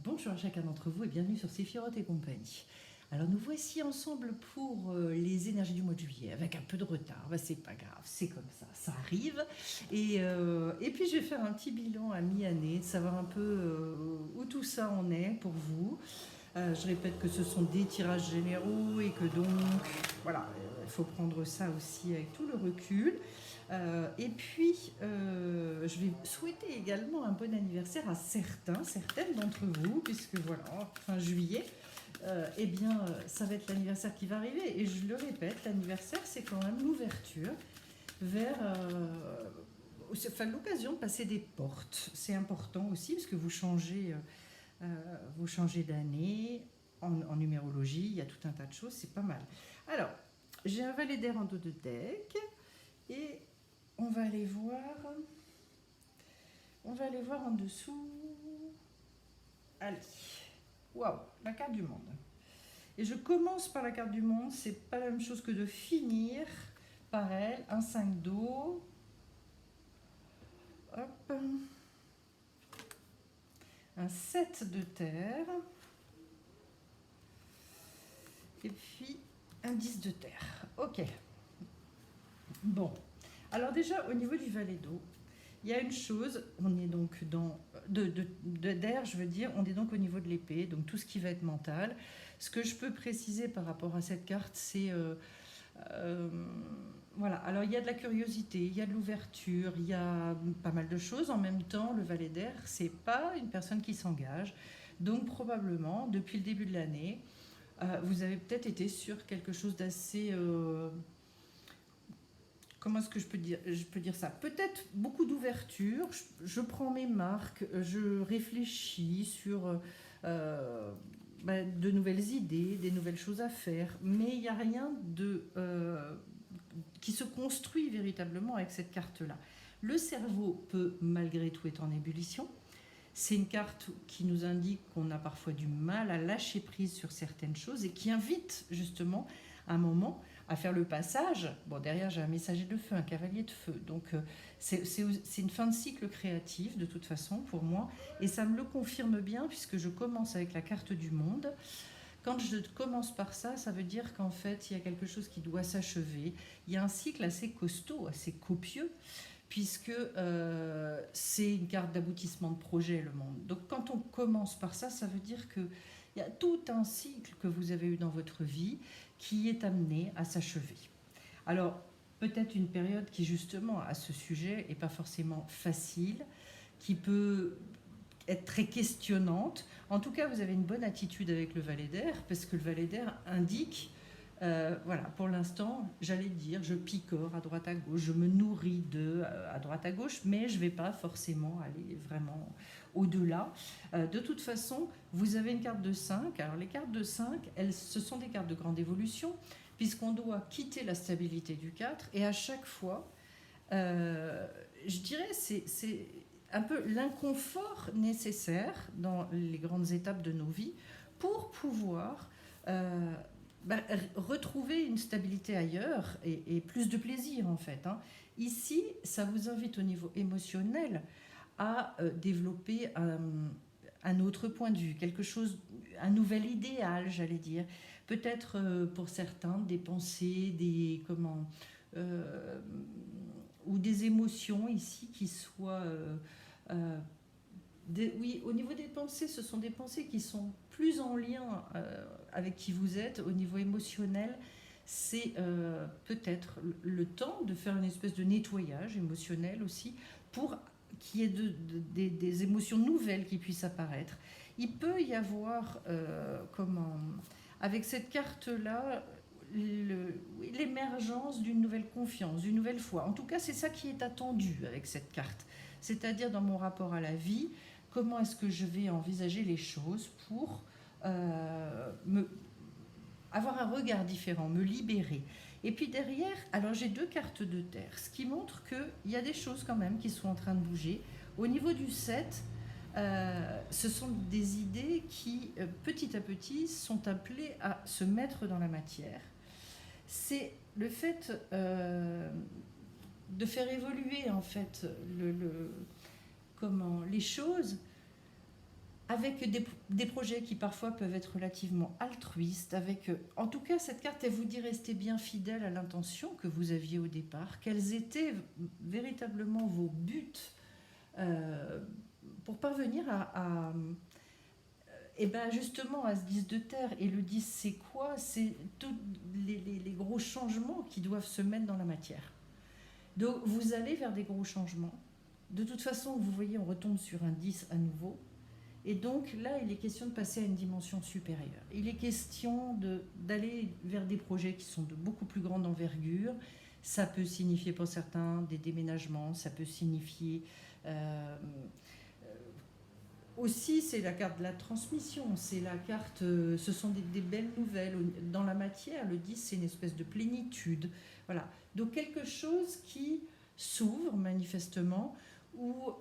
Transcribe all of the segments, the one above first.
Bonjour à chacun d'entre vous et bienvenue sur Séphiroth et compagnie. Alors nous voici ensemble pour les énergies du mois de juillet, avec un peu de retard, c'est pas grave, c'est comme ça arrive. Et puis je vais faire un petit bilan à mi-année, de savoir un peu où tout ça en est pour vous. Je répète que ce sont des tirages généraux et que donc, voilà, il faut prendre ça aussi avec tout le recul. Je vais souhaiter également un bon anniversaire à certaines d'entre vous, puisque voilà, fin juillet, ça va être l'anniversaire qui va arriver. Et je le répète, l'anniversaire, c'est quand même l'ouverture vers l'occasion de passer des portes. C'est important aussi, parce que vous changez d'année. En numérologie, il y a tout un tas de choses, c'est pas mal. Alors, j'ai un valet d'air en dos de deck et on va aller voir en dessous. Allez, waouh, la carte du monde. Et je commence par la carte du monde, c'est pas la même chose que de finir par elle. Un 5 d'eau. Hop. Un 7 de terre. Et puis un 10 de terre. Ok. Bon. Alors déjà, au niveau du valet d'eau, il y a une chose, on est donc dans d'air, je veux dire, on est donc au niveau de l'épée, donc tout ce qui va être mental. Ce que je peux préciser par rapport à cette carte, c'est voilà. Alors il y a de la curiosité, il y a de l'ouverture, il y a pas mal de choses. En même temps, le valet d'air, c'est pas une personne qui s'engage, donc probablement depuis le début de l'année, vous avez peut-être été sur quelque chose d'assez comment est-ce que je peux dire ça? Peut-être beaucoup d'ouverture, je prends mes marques, je réfléchis sur de nouvelles idées, des nouvelles choses à faire, mais il n'y a rien qui se construit véritablement avec cette carte-là. Le cerveau peut malgré tout être en ébullition. C'est une carte qui nous indique qu'on a parfois du mal à lâcher prise sur certaines choses et qui invite justement un moment à faire le passage. Bon, derrière, j'ai un messager de feu, un cavalier de feu. Donc, c'est une fin de cycle créatif, de toute façon, pour moi. Et ça me le confirme bien, puisque je commence avec la carte du monde. Quand je commence par ça, ça veut dire qu'en fait, il y a quelque chose qui doit s'achever. Il y a un cycle assez costaud, assez copieux, puisque c'est une carte d'aboutissement de projet, le monde. Donc, quand on commence par ça, ça veut dire qu'il y a tout un cycle que vous avez eu dans votre vie qui est amené à s'achever. Alors, peut-être une période qui, justement, à ce sujet, n'est pas forcément facile, qui peut être très questionnante. En tout cas, vous avez une bonne attitude avec le valet d'air, parce que le valet d'air indique, voilà, pour l'instant, j'allais dire, je picore à droite à gauche, je me nourris à droite à gauche, mais je ne vais pas forcément aller vraiment au-delà. De toute façon, vous avez une carte de 5. Alors les cartes de 5, ce sont des cartes de grande évolution, puisqu'on doit quitter la stabilité du 4, et à chaque fois, je dirais, c'est un peu l'inconfort nécessaire dans les grandes étapes de nos vies pour pouvoir retrouver une stabilité ailleurs et plus de plaisir en fait. Ici, ça vous invite au niveau émotionnel à développer un autre point de vue, quelque chose, un nouvel idéal, j'allais dire. Peut-être pour certains des pensées, ou des émotions ici qui soient oui, au niveau des pensées, ce sont des pensées qui sont plus en lien avec qui vous êtes. Au niveau émotionnel, c'est peut-être le temps de faire une espèce de nettoyage émotionnel aussi pour qu'il y ait des émotions nouvelles qui puissent apparaître. Il peut y avoir, avec cette carte-là, l'émergence d'une nouvelle confiance, d'une nouvelle foi. En tout cas, c'est ça qui est attendu avec cette carte. C'est-à-dire dans mon rapport à la vie, comment est-ce que je vais envisager les choses pour avoir un regard différent, me libérer. Et puis derrière, alors j'ai 2 cartes de terre, ce qui montre qu'il y a des choses quand même qui sont en train de bouger. Au niveau du 7, ce sont des idées qui, petit à petit, sont appelées à se mettre dans la matière. C'est le fait de faire évoluer en fait les choses avec des projets qui parfois peuvent être relativement altruistes. En tout cas, cette carte, elle vous dit rester bien fidèle à l'intention que vous aviez au départ, quels étaient véritablement vos buts pour parvenir et ben justement à ce 10 de terre. Et le 10, c'est quoi? C'est tous les gros changements qui doivent se mettre dans la matière. Donc vous allez vers des gros changements. De toute façon, vous voyez, on retombe sur un 10 à nouveau. Et donc là, il est question de passer à une dimension supérieure. Il est question d'aller vers des projets qui sont de beaucoup plus grande envergure. Ça peut signifier pour certains des déménagements, ça peut signifier... aussi, c'est la carte de la transmission, c'est la carte, ce sont des belles nouvelles. Dans la matière, le 10, c'est une espèce de plénitude. Voilà. Donc quelque chose qui s'ouvre manifestement, ou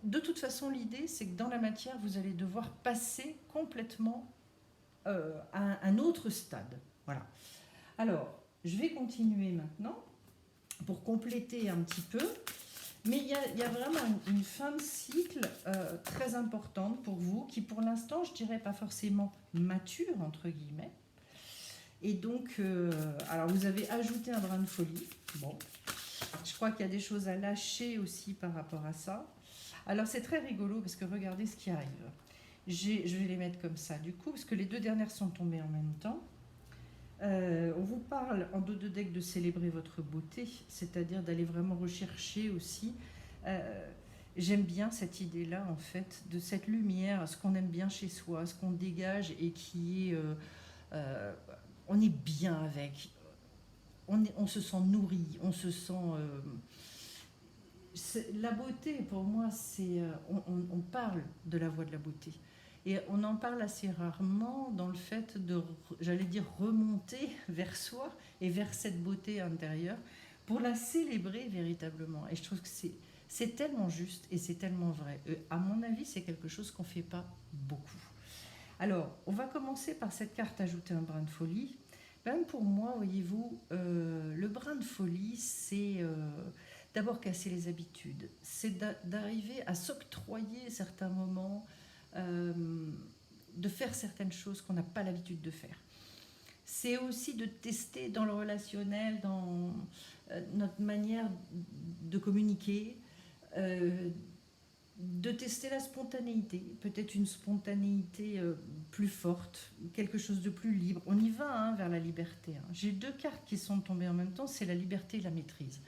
de toute façon, l'idée, c'est que dans la matière, vous allez devoir passer complètement à un autre stade. Voilà. Alors, je vais continuer maintenant pour compléter un petit peu. Mais il y a vraiment une fin de cycle très importante pour vous, qui pour l'instant, je dirais pas forcément mature, entre guillemets. Et donc, alors vous avez ajouté un brin de folie. Bon, je crois qu'il y a des choses à lâcher aussi par rapport à ça. Alors c'est très rigolo parce que regardez ce qui arrive. Je vais les mettre comme ça du coup, parce que les deux dernières sont tombées en même temps. On vous parle en dos de deck de célébrer votre beauté, c'est-à-dire d'aller vraiment rechercher aussi. J'aime bien cette idée-là, en fait, de cette lumière, ce qu'on aime bien chez soi, ce qu'on dégage et qui est... on est bien avec. On se sent nourri, on se sent... la beauté, pour moi, c'est... on parle de la voie de la beauté. Et on en parle assez rarement dans le fait de, j'allais dire, remonter vers soi et vers cette beauté intérieure pour la célébrer véritablement. Et je trouve que c'est tellement juste et c'est tellement vrai. À mon avis, c'est quelque chose qu'on ne fait pas beaucoup. Alors, on va commencer par cette carte ajouter un brin de folie. Même pour moi, voyez-vous, le brin de folie, c'est d'abord casser les habitudes. C'est d'arriver à s'octroyer certains moments, de faire certaines choses qu'on n'a pas l'habitude de faire. C'est aussi de tester dans le relationnel, dans notre manière de communiquer, de tester la spontanéité, peut-être une spontanéité plus forte, quelque chose de plus libre. On y va vers la liberté. J'ai deux cartes qui sont tombées en même temps, c'est la liberté et la maîtrise.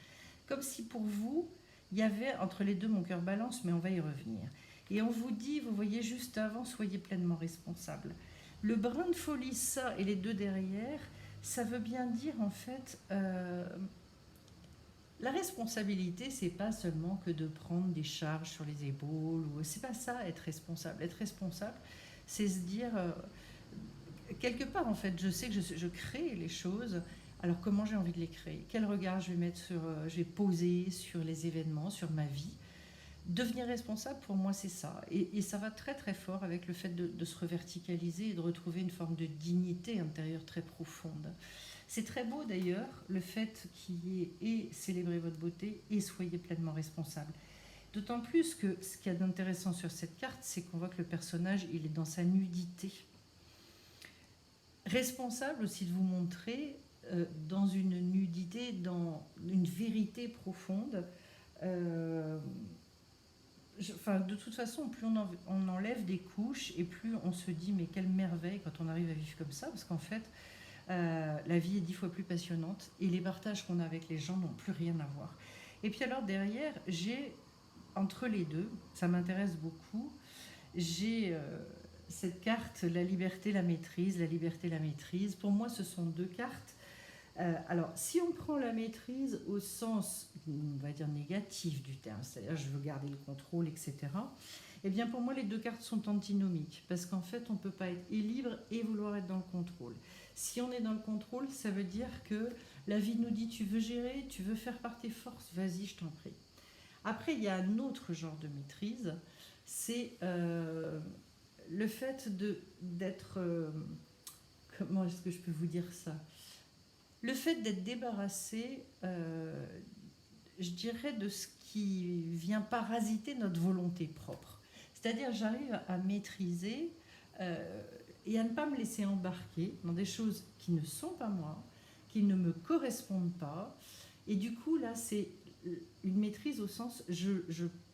Comme si pour vous, il y avait entre les deux mon cœur balance, mais on va y revenir. Et on vous dit, vous voyez juste avant, soyez pleinement responsable. Le brin de folie, ça, et les deux derrière, ça veut bien dire en fait, la responsabilité, c'est pas seulement que de prendre des charges sur les épaules, ou c'est pas ça être responsable. Être responsable, c'est se dire, quelque part en fait, je sais que je crée les choses. Alors comment j'ai envie de les créer? Quel regard je vais mettre je vais poser sur les événements, sur ma vie? Devenir responsable, pour moi, c'est ça. Et ça va très très fort avec le fait de se reverticaliser et de retrouver une forme de dignité intérieure très profonde. C'est très beau d'ailleurs, le fait qu'il y ait et célébrer votre beauté et soyez pleinement responsable. D'autant plus que ce qu'il y a d'intéressant sur cette carte, c'est qu'on voit que le personnage, il est dans sa nudité. Responsable aussi de vous montrer dans une nudité, dans une vérité profonde. De toute façon, plus on enlève des couches et plus on se dit mais quelle merveille quand on arrive à vivre comme ça, parce qu'en fait la vie est 10 fois plus passionnante et les partages qu'on a avec les gens n'ont plus rien à voir. Et puis alors derrière, j'ai entre les deux, ça m'intéresse beaucoup, j'ai cette carte, la liberté, la maîtrise, la liberté, la maîtrise. Pour moi, ce sont deux cartes. Alors, si on prend la maîtrise au sens, on va dire, négatif du terme, c'est-à-dire je veux garder le contrôle, etc., eh bien pour moi, les deux cartes sont antinomiques, parce qu'en fait, on ne peut pas être libre et vouloir être dans le contrôle. Si on est dans le contrôle, ça veut dire que la vie nous dit, tu veux gérer, tu veux faire par tes forces, vas-y, je t'en prie. Après, il y a un autre genre de maîtrise, c'est le fait d'être... comment est-ce que je peux vous dire ça ? Le fait d'être débarrassé, je dirais, de ce qui vient parasiter notre volonté propre. C'est-à-dire, j'arrive à maîtriser et à ne pas me laisser embarquer dans des choses qui ne sont pas moi, qui ne me correspondent pas. Et du coup, là, c'est une maîtrise au sens, je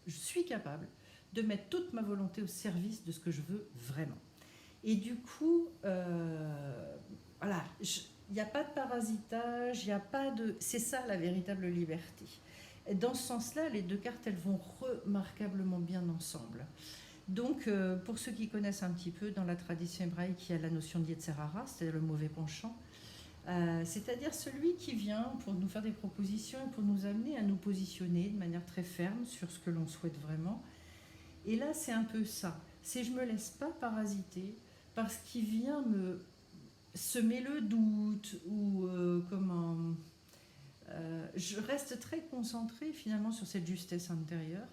suis capable de mettre toute ma volonté au service de ce que je veux vraiment. Et du coup, voilà, il n'y a pas de parasitage, il n'y a pas de... C'est ça la véritable liberté. Et dans ce sens-là, les deux cartes, elles vont remarquablement bien ensemble. Donc, pour ceux qui connaissent un petit peu, dans la tradition hébraïque, il y a la notion d'Yetzerara, c'est-à-dire le mauvais penchant. C'est-à-dire celui qui vient pour nous faire des propositions et pour nous amener à nous positionner de manière très ferme sur ce que l'on souhaite vraiment. Et là, c'est un peu ça. C'est je ne me laisse pas parasiter par ce qui vient me semer le doute ou je reste très concentrée finalement sur cette justesse intérieure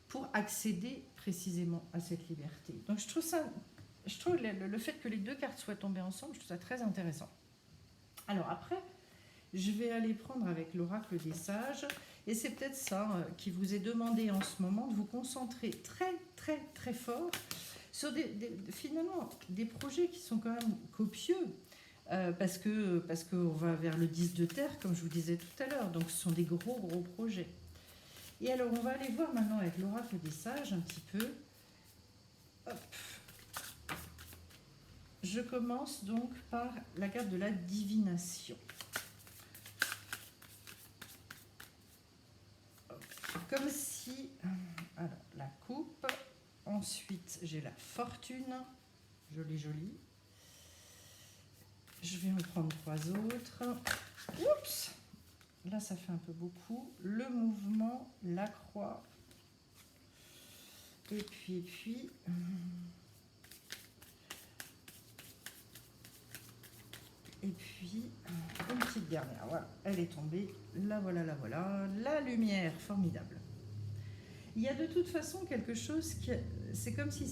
pour accéder précisément à cette liberté. Donc je trouve le fait que les deux cartes soient tombées ensemble, je trouve ça très intéressant. Alors après, je vais aller prendre avec l'oracle des sages, et c'est peut-être ça qui vous est demandé en ce moment, de vous concentrer très très très fort sur finalement des projets qui sont quand même copieux, parce qu'on va vers le 10 de terre, comme je vous disais tout à l'heure, donc ce sont des gros projets. Et alors on va aller voir maintenant avec l'oracle des sages un petit peu. Hop. Je commence donc par la carte de la divination. Comme si... Alors, la coupe. Ensuite, j'ai la fortune. Jolie. Je vais en prendre 3 autres. Oups! Là, ça fait un peu beaucoup. Le mouvement, la croix. Et puis... une petite dernière. Voilà, elle est tombée. La voilà. La lumière, formidable. Il y a de toute façon quelque chose qui... C'est comme si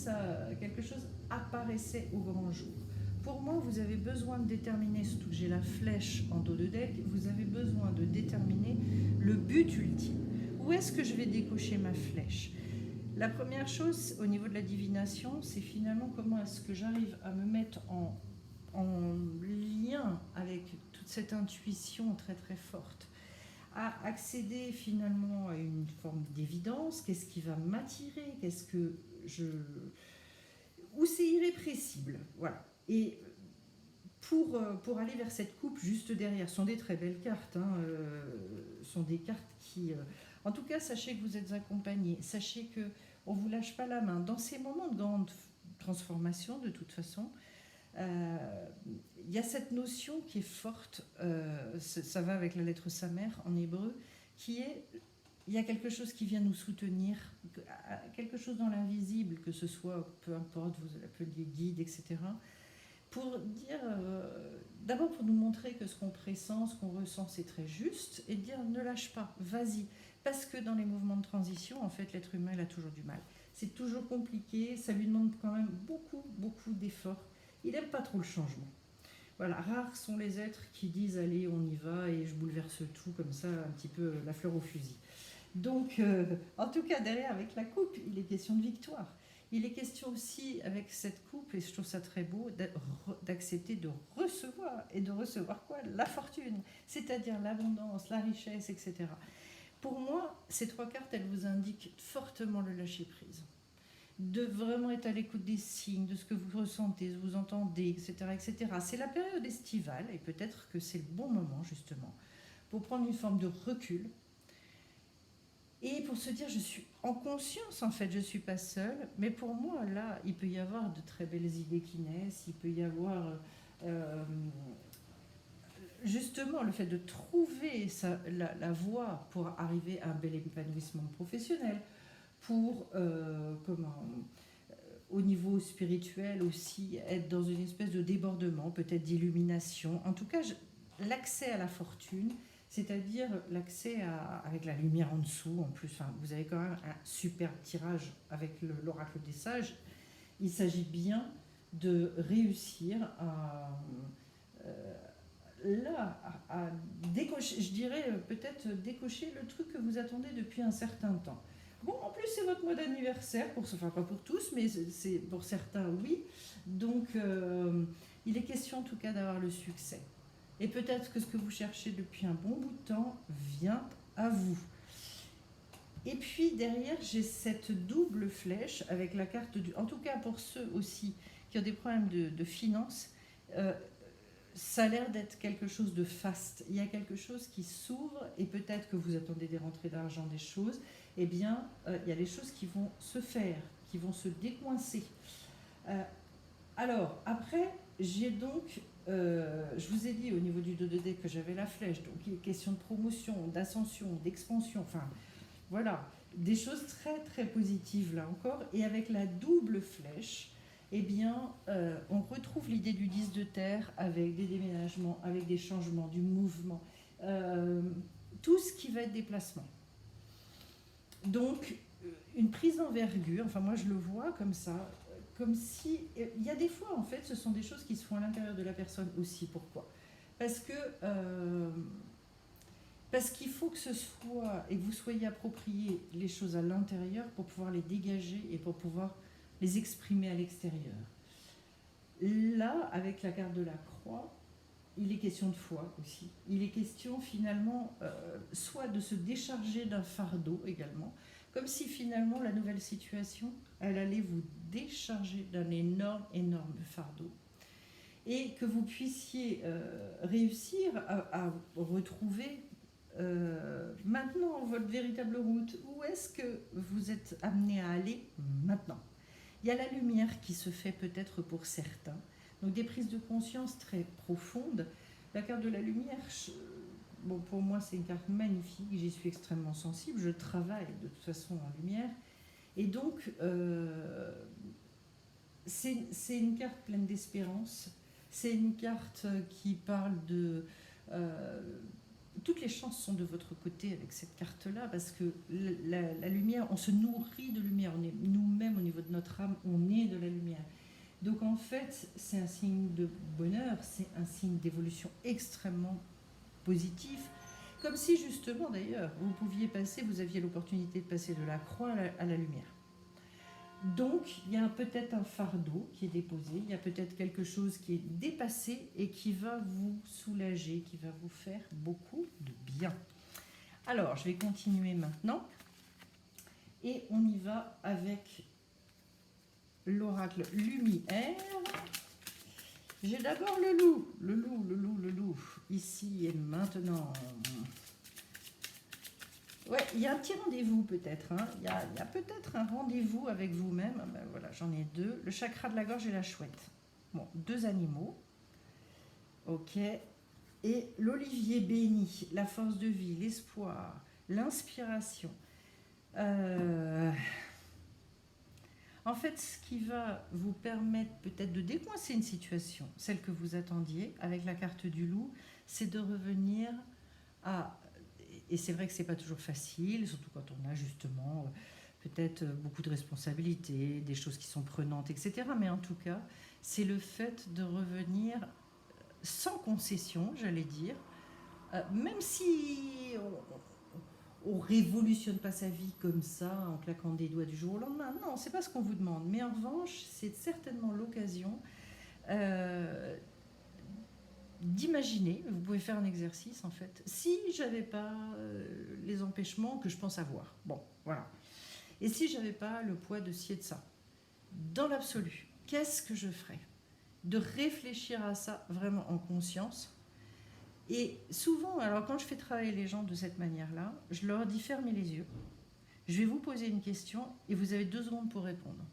quelque chose apparaissait au grand jour. Pour moi, vous avez besoin de déterminer, surtout que j'ai la flèche en dos de deck, vous avez besoin de déterminer le but ultime. Où est-ce que je vais décocher ma flèche? La première chose, au niveau de la divination, c'est finalement comment est-ce que j'arrive à me mettre en lien avec toute cette intuition très très forte, à accéder finalement à une forme d'évidence. Qu'est-ce qui va m'attirer? Où c'est irrépressible, voilà. Et pour aller vers cette coupe juste derrière, ce sont des très belles cartes, sont des cartes qui... en tout cas, sachez que vous êtes accompagnés, sachez qu'on ne vous lâche pas la main. Dans ces moments de grande transformation, de toute façon, il y a cette notion qui est forte, ça va avec la lettre Samer en hébreu, qui est, il y a quelque chose qui vient nous soutenir, quelque chose dans l'invisible, que ce soit, peu importe, vous l'appeliez guide, etc., pour dire, d'abord pour nous montrer que ce qu'on pressent, ce qu'on ressent, c'est très juste, et dire ne lâche pas, vas-y, parce que dans les mouvements de transition, en fait, l'être humain, il a toujours du mal. C'est toujours compliqué, ça lui demande quand même beaucoup d'efforts. Il n'aime pas trop le changement. Voilà, rares sont les êtres qui disent allez, on y va et je bouleverse tout comme ça, un petit peu la fleur au fusil. Donc, en tout cas, derrière, avec la coupe, il est question de victoire. Il est question aussi, avec cette coupe, et je trouve ça très beau, d'accepter de recevoir. Et de recevoir quoi? La fortune, c'est-à-dire l'abondance, la richesse, etc. Pour moi, ces 3 cartes, elles vous indiquent fortement le lâcher-prise. De vraiment être à l'écoute des signes, de ce que vous ressentez, ce que vous entendez, etc. etc. C'est la période estivale, et peut-être que c'est le bon moment, justement, pour prendre une forme de recul, et pour se dire, je suis en conscience, en fait, je ne suis pas seule, mais pour moi, là, il peut y avoir de très belles idées qui naissent, il peut y avoir... justement, le fait de trouver la voie pour arriver à un bel épanouissement professionnel, pour au niveau spirituel aussi être dans une espèce de débordement, peut-être d'illumination. En tout cas, l'accès à la fortune, c'est-à-dire l'accès avec la lumière en dessous. En plus, vous avez quand même un super tirage avec l'oracle des sages. Il s'agit bien de réussir à décocher, je dirais peut-être décocher le truc que vous attendez depuis un certain temps. Bon, en plus, c'est votre mot d'anniversaire, enfin pas pour tous, mais c'est pour certains, oui. Donc, il est question en tout cas d'avoir le succès. Et peut-être que ce que vous cherchez depuis un bon bout de temps vient à vous. Et puis derrière, j'ai cette double flèche avec la carte du... En tout cas, pour ceux aussi qui ont des problèmes de finances, ça a l'air d'être quelque chose de faste. Il y a quelque chose qui s'ouvre et peut-être que vous attendez des rentrées d'argent, des choses. Eh bien, il y a des choses qui vont se faire, qui vont se décoincer. Alors, après, j'ai donc... je vous ai dit au niveau du 2D que j'avais la flèche. Donc, il est question de promotion, d'ascension, d'expansion. Enfin, voilà. Des choses très, très positives là encore. Et avec la double flèche, eh bien, on retrouve l'idée du 10 de terre avec des déménagements, avec des changements, du mouvement. Tout ce qui va être déplacement. Donc, une prise d'envergure, enfin moi je le vois comme ça, comme si... Il y a des fois, en fait, ce sont des choses qui se font à l'intérieur de la personne aussi. Pourquoi ? Parce qu'il faut que ce soit, et que vous soyez approprié les choses à l'intérieur pour pouvoir les dégager et pour pouvoir les exprimer à l'extérieur. Là, avec la carte de la croix, il est question de foi aussi. Il est question finalement soit de se décharger d'un fardeau également, comme si finalement la nouvelle situation, elle allait vous décharger d'un énorme, énorme fardeau. Et que vous puissiez réussir à retrouver maintenant votre véritable route. Où est-ce que vous êtes amené à aller maintenant ? Il y a la lumière qui se fait peut-être pour certains. Donc des prises de conscience très profondes. La carte de la lumière, bon, pour moi c'est une carte magnifique, j'y suis extrêmement sensible, je travaille de toute façon en lumière. Et donc c'est une carte pleine d'espérance, c'est une carte qui parle de... toutes les chances sont de votre côté avec cette carte-là, parce que la lumière, on se nourrit de lumière, on est nous-mêmes au niveau de notre âme, on est de la lumière. Donc en fait, c'est un signe de bonheur, c'est un signe d'évolution extrêmement positif, comme si justement d'ailleurs, vous pouviez passer, vous aviez l'opportunité de passer de la croix à la lumière. Donc, il y a peut-être un fardeau qui est déposé, il y a peut-être quelque chose qui est dépassé et qui va vous soulager, qui va vous faire beaucoup de bien. Alors, je vais continuer maintenant et on y va avec l'oracle Lumière. J'ai d'abord le loup, ici et maintenant. Ouais, il y a un petit rendez-vous peut-être. Hein. Il y a peut-être un rendez-vous avec vous-même. Ben voilà, j'en ai deux. Le chakra de la gorge et la chouette. Bon, deux animaux. Ok. Et l'olivier béni, la force de vie, l'espoir, l'inspiration. En fait, ce qui va vous permettre peut-être de décoincer une situation, celle que vous attendiez, avec la carte du loup, c'est de revenir à... Et c'est vrai que c'est pas toujours facile, surtout quand on a justement peut-être beaucoup de responsabilités, des choses qui sont prenantes, etc. Mais en tout cas, c'est le fait de revenir sans concession, j'allais dire, même si on révolutionne pas sa vie comme ça, en claquant des doigts du jour au lendemain. Non, c'est pas ce qu'on vous demande. Mais en revanche, c'est certainement l'occasion d'imaginer, vous pouvez faire un exercice en fait, si j'avais pas les empêchements que je pense avoir. Bon, voilà. Et si j'avais pas le poids de ci et de ça, dans l'absolu, qu'est-ce que je ferais ? De réfléchir à ça vraiment en conscience. Et souvent, alors quand je fais travailler les gens de cette manière-là, je leur dis fermez les yeux, je vais vous poser une question et vous avez 2 secondes pour répondre.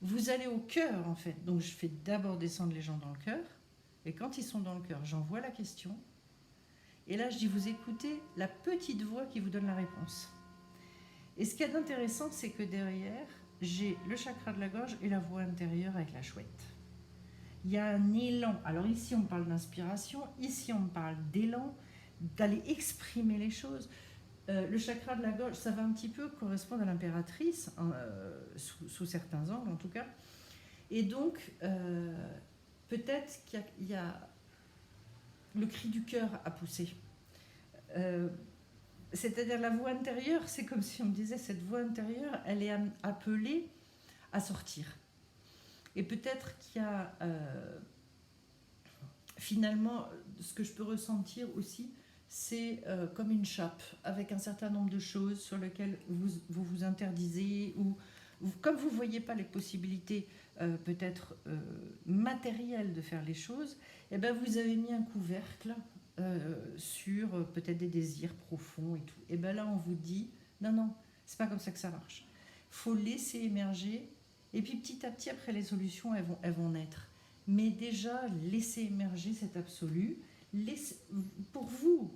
Vous allez au cœur en fait, donc je fais d'abord descendre les gens dans le cœur. Et quand ils sont dans le cœur, j'envoie la question. Et là, je dis, vous écoutez la petite voix qui vous donne la réponse. Et ce qu'il y a d'intéressant, c'est que derrière, j'ai le chakra de la gorge et la voix intérieure avec la chouette. Il y a un élan. Alors ici, on parle d'inspiration. Ici, on parle d'élan, d'aller exprimer les choses. Le chakra de la gorge, ça va un petit peu correspondre à l'impératrice, sous certains angles en tout cas. Et donc... peut-être qu'il y a le cri du cœur à pousser. C'est-à-dire la voix intérieure, c'est comme si on me disait, cette voix intérieure, elle est appelée à sortir. Et peut-être qu'il y a finalement, ce que je peux ressentir aussi, c'est comme une chape avec un certain nombre de choses sur lesquelles vous interdisez, ou comme vous ne voyez pas les possibilités peut-être matérielles de faire les choses, eh ben vous avez mis un couvercle sur peut-être des désirs profonds et tout. Et bien là, on vous dit, non, non, c'est pas comme ça que ça marche. Il faut laisser émerger, et puis petit à petit, après, les solutions, elles vont naître. Mais déjà, laissez émerger cet absolu. Pour vous,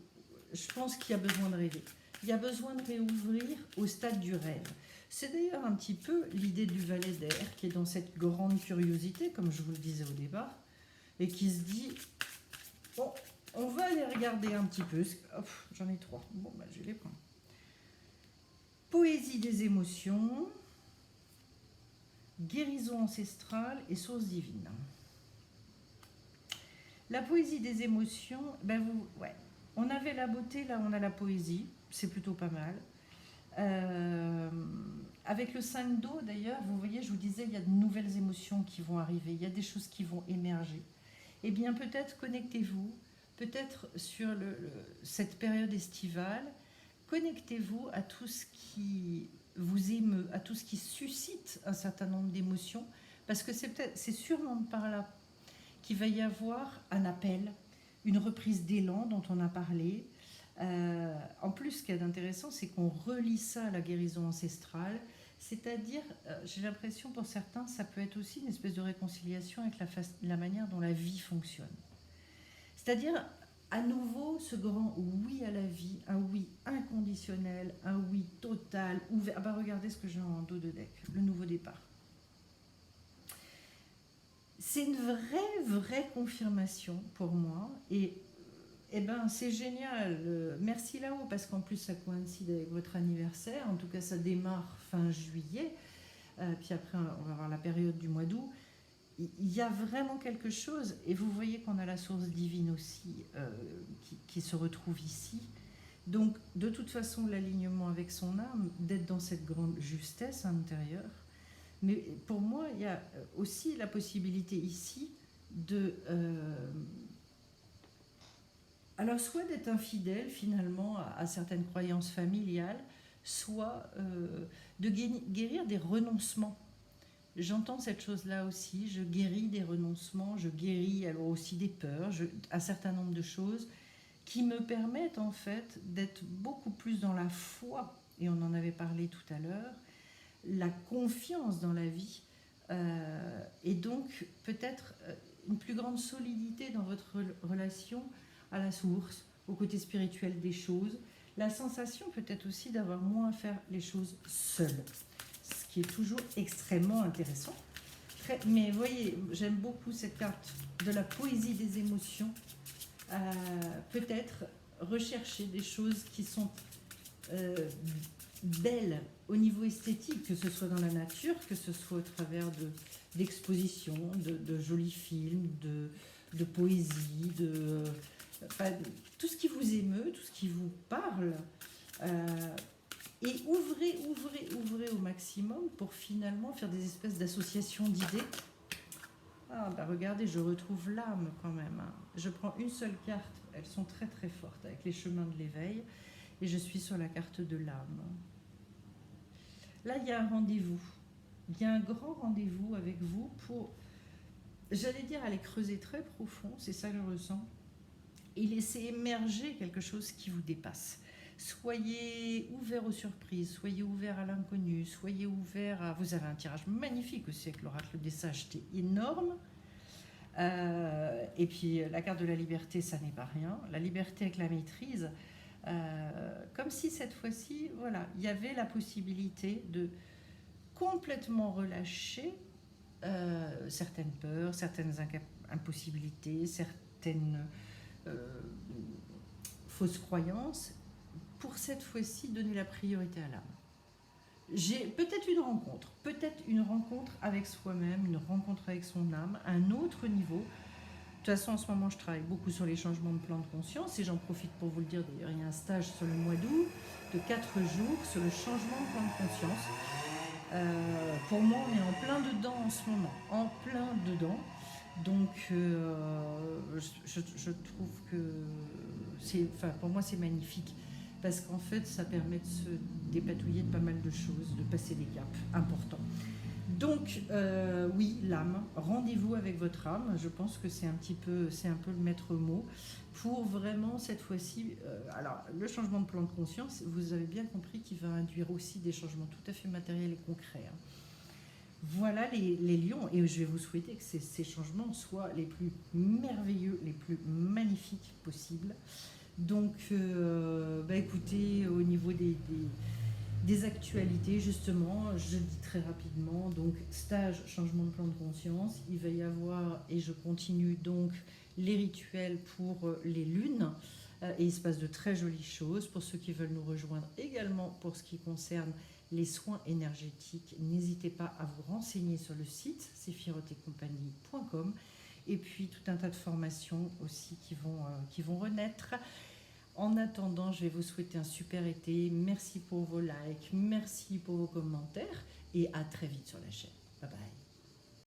je pense qu'il y a besoin de rêver. Il y a besoin de réouvrir au stade du rêve. C'est d'ailleurs un petit peu l'idée du valet d'air qui est dans cette grande curiosité, comme je vous le disais au départ, et qui se dit, bon, on va aller regarder un petit peu. J'en ai 3. Bon, bah, je vais les prendre. Poésie des émotions, guérison ancestrale et source divine. La poésie des émotions, ben ouais. On avait la beauté, là on a la poésie, c'est plutôt pas mal. Avec le 5 d'eau d'ailleurs, vous voyez, je vous disais, il y a de nouvelles émotions qui vont arriver, il y a des choses qui vont émerger. Eh bien peut-être connectez-vous, peut-être sur cette période estivale, connectez-vous à tout ce qui vous émeut, à tout ce qui suscite un certain nombre d'émotions, parce que c'est sûrement par là qu'il va y avoir un appel, une reprise d'élan dont on a parlé. En plus, ce qui est intéressant, c'est qu'on relie ça à la guérison ancestrale, c'est-à-dire, j'ai l'impression pour certains, ça peut être aussi une espèce de réconciliation avec la manière dont la vie fonctionne. C'est-à-dire, à nouveau, ce grand oui à la vie, un oui inconditionnel, un oui total, ouvert. Ah bah regardez ce que j'ai en dos de deck, le nouveau départ. C'est une vraie confirmation pour moi, et ben c'est génial. Merci là-haut, parce qu'en plus ça coïncide avec votre anniversaire, en tout cas ça démarre fin juillet, puis après on va avoir la période du mois d'août. Il y a vraiment quelque chose, et vous voyez qu'on a la source divine aussi qui se retrouve ici. Donc de toute façon l'alignement avec son âme, d'être dans cette grande justesse intérieure. Mais pour moi, il y a aussi la possibilité ici de... alors, soit d'être infidèle finalement à certaines croyances familiales, soit de guérir des renoncements. J'entends cette chose-là aussi, je guéris des renoncements, je guéris alors aussi des peurs, un certain nombre de choses qui me permettent en fait d'être beaucoup plus dans la foi, et on en avait parlé tout à l'heure, la confiance dans la vie, et donc peut-être une plus grande solidité dans votre relation à la source, au côté spirituel des choses, la sensation peut-être aussi d'avoir moins à faire les choses seul, ce qui est toujours extrêmement intéressant. Mais vous voyez, j'aime beaucoup cette carte de la poésie des émotions. Peut-être rechercher des choses qui sont belles au niveau esthétique, que ce soit dans la nature, que ce soit au travers d'expositions, de jolis films, de poésie, tout ce qui vous émeut, tout ce qui vous parle. Et ouvrez au maximum pour finalement faire des espèces d'associations d'idées. Ah bah regardez, je retrouve l'âme quand même. Je prends une seule carte, elles sont très très fortes, avec les chemins de l'éveil, et je suis sur la carte de l'âme. Là, il y a un rendez-vous. Il y a un grand rendez-vous avec vous pour, j'allais dire, aller creuser très profond, c'est ça que je ressens, et laisser émerger quelque chose qui vous dépasse. Soyez ouverts aux surprises, soyez ouverts à l'inconnu, soyez ouverts à... Vous avez un tirage magnifique aussi avec l'oracle des sages, c'était énorme. Et puis la carte de la liberté, ça n'est pas rien. La liberté avec la maîtrise, comme si cette fois-ci, voilà, il y avait la possibilité de complètement relâcher certaines peurs, certaines impossibilités, certaines fausses croyances, pour cette fois-ci donner la priorité à l'âme. J'ai peut-être une rencontre avec soi-même, une rencontre avec son âme, un autre niveau, toute façon, en ce moment, je travaille beaucoup sur les changements de plan de conscience et j'en profite pour vous le dire. D'ailleurs, il y a un stage sur le mois d'août de 4 jours sur le changement de plan de conscience. Pour moi, on est en plein dedans en ce moment, en plein dedans. Donc, je trouve que pour moi, c'est magnifique parce qu'en fait, ça permet de se dépatouiller de pas mal de choses, de passer des caps importants. Donc, oui, l'âme, rendez-vous avec votre âme, je pense que c'est un peu le maître mot pour vraiment cette fois-ci. Alors, le changement de plan de conscience, vous avez bien compris qu'il va induire aussi des changements tout à fait matériels et concrets. Hein. Voilà les lions, et je vais vous souhaiter que ces changements soient les plus merveilleux, les plus magnifiques possibles. Donc, écoutez, au niveau des actualités, justement, je dis très rapidement, donc stage changement de plan de conscience, il va y avoir, et je continue donc, les rituels pour les lunes, et il se passe de très jolies choses. Pour ceux qui veulent nous rejoindre également pour ce qui concerne les soins énergétiques, n'hésitez pas à vous renseigner sur le site sephirotetcompagnie.com, et puis tout un tas de formations aussi qui vont renaître. En attendant, je vais vous souhaiter un super été. Merci pour vos likes, merci pour vos commentaires et à très vite sur la chaîne. Bye bye.